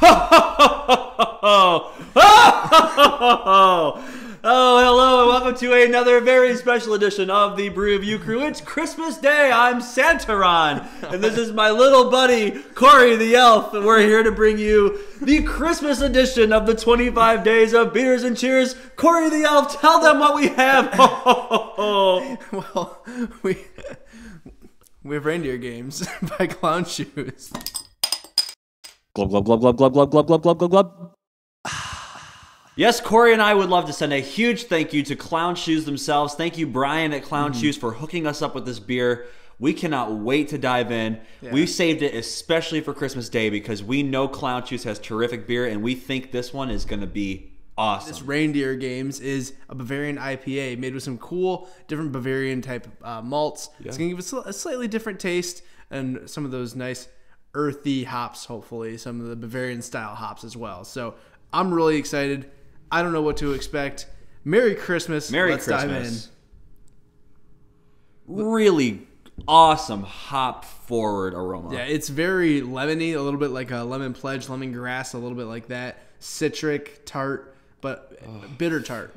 Oh, hello, and welcome to another very special edition of the Brew Review Crew. It's Christmas Day. I'm Santaron, and this is my little buddy, Corey the Elf, and we're here to bring you the Christmas edition of the 25 Days of Beers and Cheers. Corey the Elf, tell them what we have. Well, we have Reindeer Games by Clown Shoes. Glub, glub, glub, glub, glub, glub, glub, glub, glub, glub, glub. Yes, Corey and I would love to send a huge thank you to Clown Shoes themselves. Thank you, Brian at Clown Shoes, for hooking us up with this beer. We cannot wait to dive in. Yeah. We saved it especially for Christmas Day because we know Clown Shoes has terrific beer, and we think this one is going to be awesome. This Reindeer Games is a Bavarian IPA made with some cool, different Bavarian type malts. Yeah. It's going to give us a slightly different taste and some of those nice earthy hops, hopefully. Some of the Bavarian style hops as well. So I'm really excited. I don't know what to expect. Merry Christmas. Let's dive in. Really awesome hop forward aroma. Yeah, it's very lemony, a little bit like a lemon pledge, lemongrass, a little bit like that. Citric, tart, but bitter tart.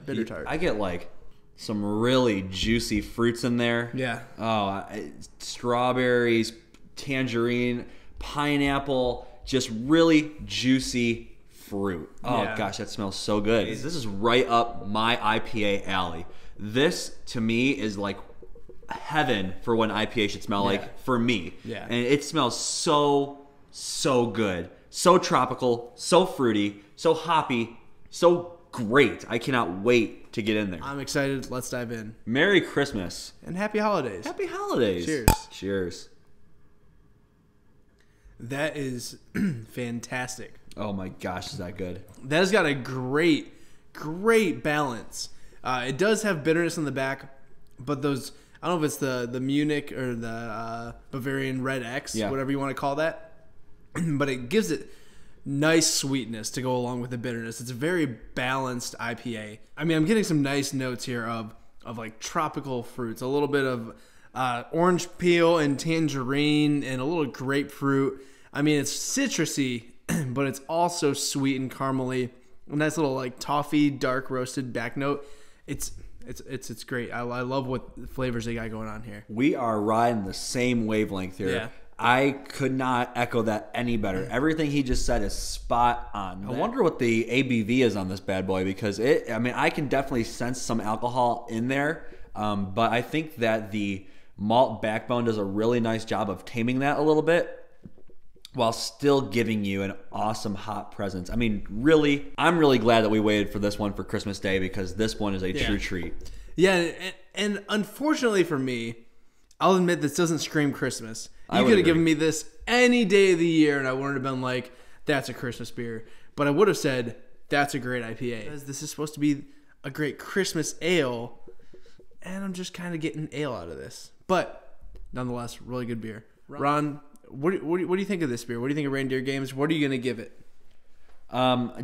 I get like some really juicy fruits in there. Yeah. Oh, strawberries, tangerine, pineapple, just really juicy fruit. Oh yeah. Gosh, that smells so good. This is right up my IPA alley. This to me is like heaven for what an IPA should smell like for me. Yeah. And it smells so good. So tropical, so fruity, so hoppy, so great. I cannot wait to get in there. I'm excited. Let's dive in. Merry Christmas. And happy holidays. Happy holidays. Cheers. Cheers. That is fantastic. Oh my gosh, is that good? That has got a great balance. It does have bitterness in the back, but those, I don't know if it's the Munich or the Bavarian Red X, whatever you want to call that, but it gives it nice sweetness to go along with the bitterness. It's a very balanced IPA. I mean, I'm getting some nice notes here of like tropical fruits, a little bit of orange peel and tangerine and a little grapefruit. I mean, it's citrusy, but it's also sweet and caramely. A nice little like toffee, dark roasted back note. It's great. I love what flavors they got going on here. We are riding the same wavelength here. Yeah. I could not echo that any better. Everything he just said is spot on. I wonder what the ABV is on this bad boy because I can definitely sense some alcohol in there, but I think that the malt backbone does a really nice job of taming that a little bit, while still giving you an awesome hop presence. I mean, really, I'm really glad that we waited for this one for Christmas Day because this one is a true treat. Yeah, and unfortunately for me, I'll admit this doesn't scream Christmas. You could have given me this any day of the year and I wouldn't have been like, that's a Christmas beer. But I would have said, that's a great IPA. Because this is supposed to be a great Christmas ale, and I'm just kind of getting ale out of this. But nonetheless, really good beer. Ron, what do you think of this beer? What do you think of Reindeer Games? What are you going to give it?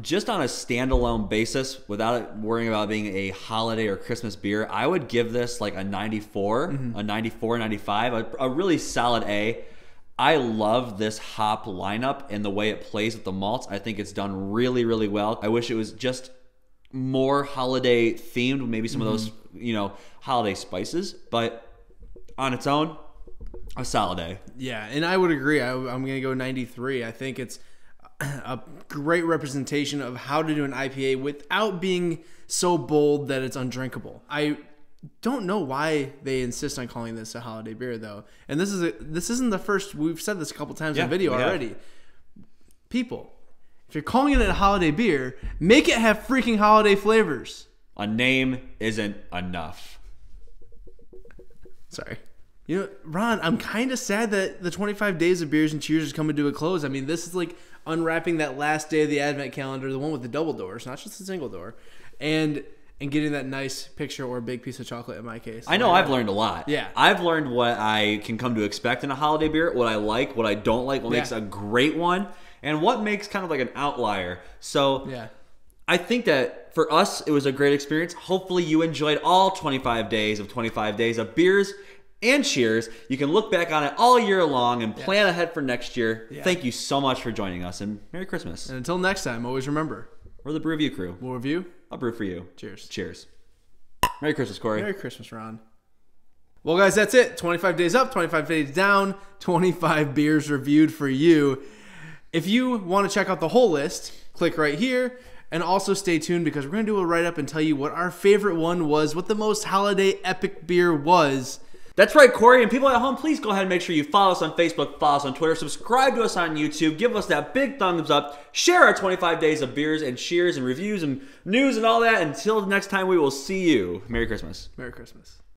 Just on a standalone basis, without worrying about being a holiday or Christmas beer, I would give this like a 94, a 94, 95, a really solid A. I love this hop lineup and the way it plays with the malts. I think it's done really, really well. I wish it was just more holiday themed, maybe some of those, holiday spices, but on its own, a solid A. Yeah, and I would agree. I'm going to go 93. I think it's a great representation of how to do an IPA without being so bold that it's undrinkable. I don't know why they insist on calling this a holiday beer, though. And this isn't the first. We've said this a couple times in the video already. People, if you're calling it a holiday beer, make it have freaking holiday flavors. A name isn't enough. Sorry. Ron, I'm kind of sad that the 25 Days of Beers and Cheers is coming to a close. I mean, this is like unwrapping that last day of the Advent calendar, the one with the double doors, not just a single door, and getting that nice picture or a big piece of chocolate in my case. I know I've learned a lot. Yeah. I've learned what I can come to expect in a holiday beer, what I like, what I don't like, what makes a great one, and what makes kind of like an outlier. So I think that for us, it was a great experience. Hopefully you enjoyed all 25 days of 25 Days of Beers. and cheers. You can look back on it all year long and plan ahead for next year. Thank you so much for joining us, and Merry Christmas. And until next time, always remember, we're the Brew Review crew. We'll review. I'll brew for you. Cheers. Cheers. Merry Christmas, Corey. Merry Christmas, Ron. Well, guys, that's it. 25 days up, 25 days down, 25 beers reviewed for you. If you want to check out the whole list, click right here. And also stay tuned because we're going to do a write-up and tell you what our favorite one was, what the most holiday epic beer was. That's right, Corey. And people at home, please go ahead and make sure you follow us on Facebook, follow us on Twitter, subscribe to us on YouTube, give us that big thumbs up, share our 25 days of beers and cheers and reviews and news and all that. Until next time, we will see you. Merry Christmas. Merry Christmas.